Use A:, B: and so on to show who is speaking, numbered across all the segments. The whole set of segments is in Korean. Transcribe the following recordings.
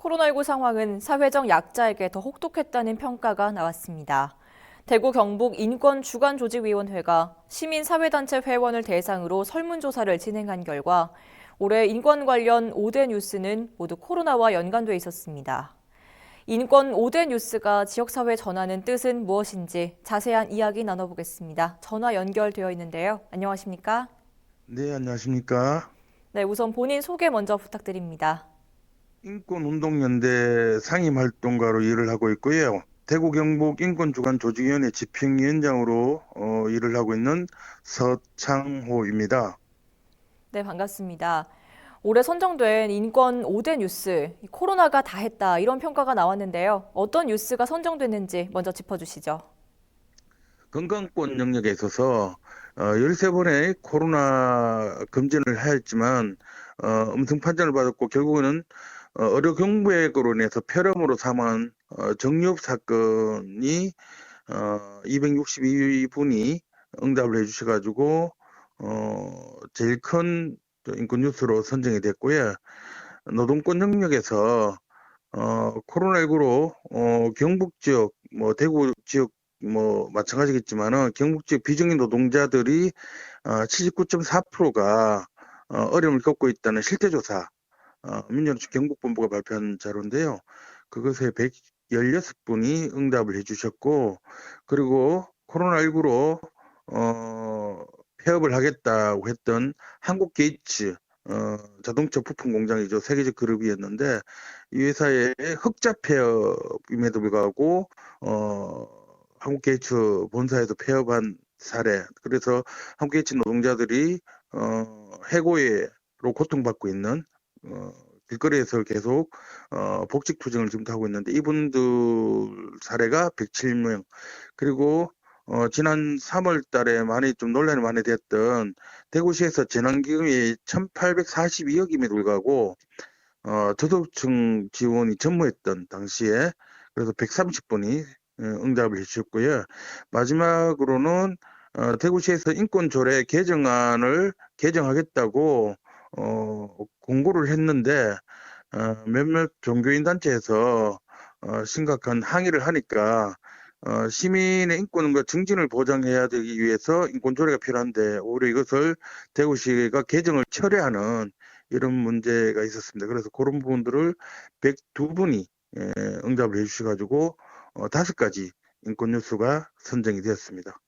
A: 코로나19 상황은 사회적 약자에게 더 혹독했다는 평가가 나왔습니다. 대구 경북 인권주간조직위원회가 시민사회단체 회원을 대상으로 설문조사를 진행한 결과 올해 인권 관련 5대 뉴스는 모두 코로나와 연관돼 있었습니다. 인권 5대 뉴스가 지역사회 전하는 뜻은 무엇인지 자세한 이야기 나눠보겠습니다. 전화 연결되어 있는데요. 안녕하십니까?
B: 네, 안녕하십니까.
A: 네, 우선 본인 소개 먼저 부탁드립니다.
B: 인권운동연대 상임활동가로 일을 하고 있고요. 대구 경북 인권주간조직위원회 집행위원장으로 일을 하고 있는 서창호입니다.
A: 네, 반갑습니다. 올해 선정된 인권 5대 뉴스, 코로나가 다 했다 이런 평가가 나왔는데요. 어떤 뉴스가 선정됐는지 먼저 짚어주시죠.
B: 건강권 영역에 있어서 13번의 코로나 검진을 하였지만 음성 판정을 받았고 결국에는 의료 경부액으로 인해서 폐렴으로 사망한 정유업 사건이 262분이 응답을 해주셔가지고 제일 큰 인권 뉴스로 선정이 됐고요. 노동권 영역에서 코로나19로 경북 지역, 뭐 대구 지역 뭐 마찬가지겠지만은 경북 지역 비정규 노동자들이 79.4%가 어려움을 겪고 있다는 실태조사 민주노총 경북본부가 발표한 자료인데요. 그것에 116분이 응답을 해주셨고, 그리고 코로나19로 폐업을 하겠다고 했던 한국 게이츠 자동차 부품 공장이죠. 세계적 그룹이었는데 이 회사의 흑자 폐업임에도 불구하고 한국 게이츠 본사에서 폐업한 사례. 그래서 한국 게이츠 노동자들이 해고로 고통받고 있는 길거리에서 계속 복직 투쟁을 지금 하고 있는데 이분들 사례가 107명. 그리고 지난 3월 달에 좀 논란이 많이 됐던 대구시에서 재난기금이 1,842억임에도 불구하고 저소득층 지원이 전무했던 당시에 그래서 130분이 응답을 해주셨고요. 마지막으로는 대구시에서 인권조례 개정안을 개정하겠다고 공고를 했는데 몇몇 종교인 단체에서 심각한 항의를 하니까 시민의 인권과 증진을 보장해야 되기 위해서 인권조례가 필요한데 오히려 이것을 대구시가 개정을 철회하는 이런 문제가 있었습니다. 그래서 그런 부분들을 102분이 응답을 해주셔가지고 5가지 인권 뉴스가 선정이 되었습니다.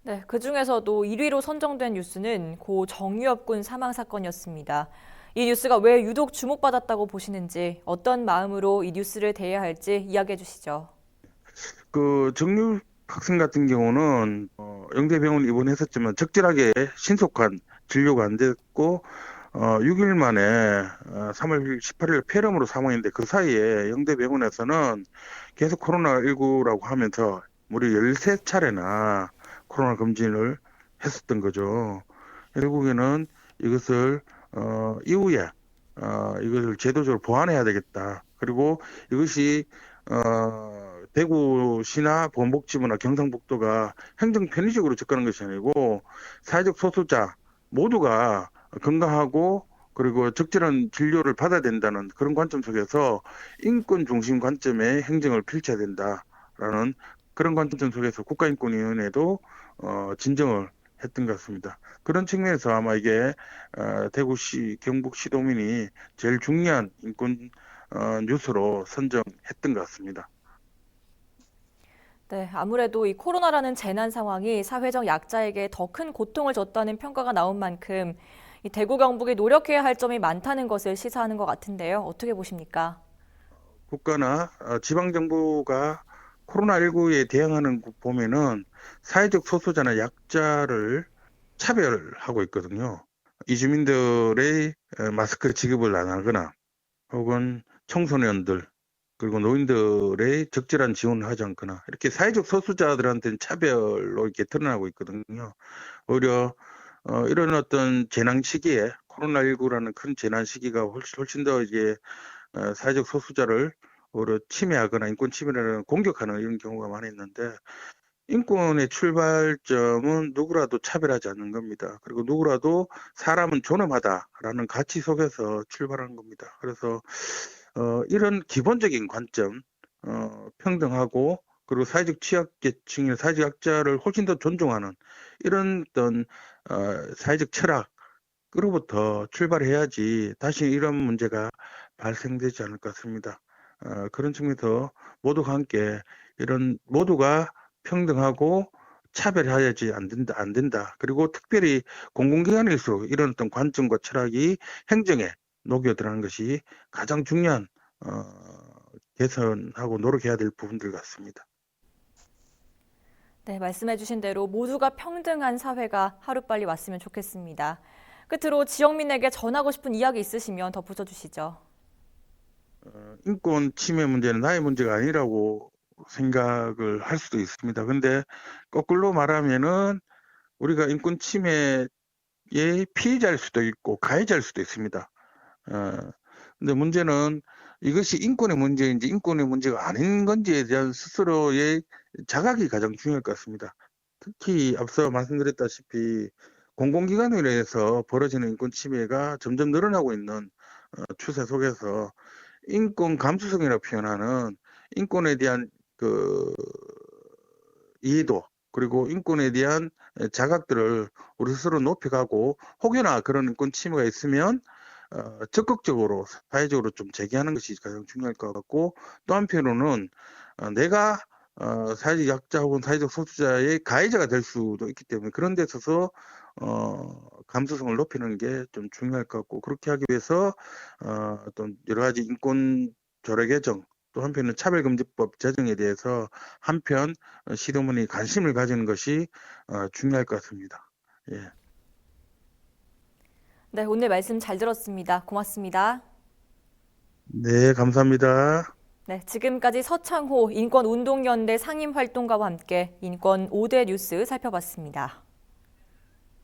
A: 네, 그중에서도 1위로 선정된 뉴스는 고 정유업 군 사망 사건이었습니다. 이 뉴스가 왜 유독 주목받았다고 보시는지, 어떤 마음으로 이 뉴스를 대해야 할지 이야기해 주시죠.
B: 그 정유 학생 같은 경우는 영대병원 입원했었지만 적절하게 신속한 진료가 안 됐고 6일 만에 3월 18일 폐렴으로 사망했는데 그 사이에 영대병원에서는 계속 코로나19라고 하면서 무려 13차례나 코로나 검진을 했었던 거죠. 결국에는 이것을 이후에 이것을 제도적으로 보완해야 되겠다. 그리고 이것이 대구시나 보건복지부나 경상북도가 행정 편의적으로 접근한 것이 아니고 사회적 소수자 모두가 건강하고 그리고 적절한 진료를 받아야 된다는 그런 관점 속에서 인권 중심 관점의 행정을 펼쳐야 된다라는 그런 관점 속에서 국가인권위원회도 진정을 했던 것 같습니다. 그런 측면에서 아마 이게 대구시, 경북시도민이 제일 중요한 인권 뉴스로 선정했던 것 같습니다.
A: 네, 아무래도 이 코로나라는 재난 상황이 사회적 약자에게 더 큰 고통을 줬다는 평가가 나온 만큼 이 대구 경북이 노력해야 할 점이 많다는 것을 시사하는 것 같은데요. 어떻게 보십니까?
B: 국가나 지방정부가 코로나19에 대응하는 거 보면은 사회적 소수자나 약자를 차별하고 있거든요. 이주민들의 마스크 지급을 안 하거나 혹은 청소년들 그리고 노인들의 적절한 지원을 하지 않거나 이렇게 사회적 소수자들한테는 차별로 이렇게 드러나고 있거든요. 오히려 이런 어떤 재난 시기에 코로나19라는 큰 재난 시기가 훨씬 더 이게 사회적 소수자를 오히려 침해하거나 인권 침해를 공격하는 이런 경우가 많이 있는데 인권의 출발점은 누구라도 차별하지 않는 겁니다. 그리고 누구라도 사람은 존엄하다라는 가치 속에서 출발하는 겁니다. 그래서 이런 기본적인 관점, 평등하고 그리고 사회적 취약계층이나 사회적 약자를 훨씬 더 존중하는 이런 어떤 사회적 철학으로부터 출발해야지 다시 이런 문제가 발생되지 않을 것 같습니다. 그런 측면에서 모두가 함께 이런 모두가 평등하고 차별하지 안 된다. 그리고 특별히 공공기관일수록 이런 어떤 관점과 철학이 행정에 녹여들어가는 것이 가장 중요한 어, 개선하고 노력해야 될 부분들 같습니다.
A: 네, 말씀해주신 대로 모두가 평등한 사회가 하루빨리 왔으면 좋겠습니다. 끝으로 지역민에게 전하고 싶은 이야기 있으시면 덧붙여 주시죠.
B: 인권 침해 문제는 나의 문제가 아니라고 생각을 할 수도 있습니다. 근데 거꾸로 말하면은 우리가 인권 침해의 피해자일 수도 있고 가해자일 수도 있습니다. 어, 근데 문제는 이것이 인권의 문제인지 인권의 문제가 아닌 건지에 대한 스스로의 자각이 가장 중요할 것 같습니다. 특히 앞서 말씀드렸다시피 공공기관에 서 벌어지는 인권 침해가 점점 늘어나고 있는 추세 속에서 인권 감수성이라고 표현하는 인권에 대한 그 이해도 그리고 인권에 대한 자각들을 우리 스스로 높여가고 혹여나 그런 인권 침해가 있으면 적극적으로 사회적으로 좀 제기하는 것이 가장 중요할 것 같고 또 한편으로는 내가 사회적 약자 혹은 사회적 소수자의 가해자가 될 수도 있기 때문에 그런 데 있어서 감수성을 높이는 게 좀 중요할 것 같고 그렇게 하기 위해서 어떤 여러 가지 인권 조례 개정 또 한편은 차별금지법 제정에 대해서 한편 시도문이 관심을 가지는 것이 중요할 것 같습니다. 예.
A: 네, 오늘 말씀 잘 들었습니다. 고맙습니다.
B: 네, 감사합니다.
A: 네, 지금까지 서창호 인권운동연대 상임활동가와 함께 인권 5대 뉴스 살펴봤습니다.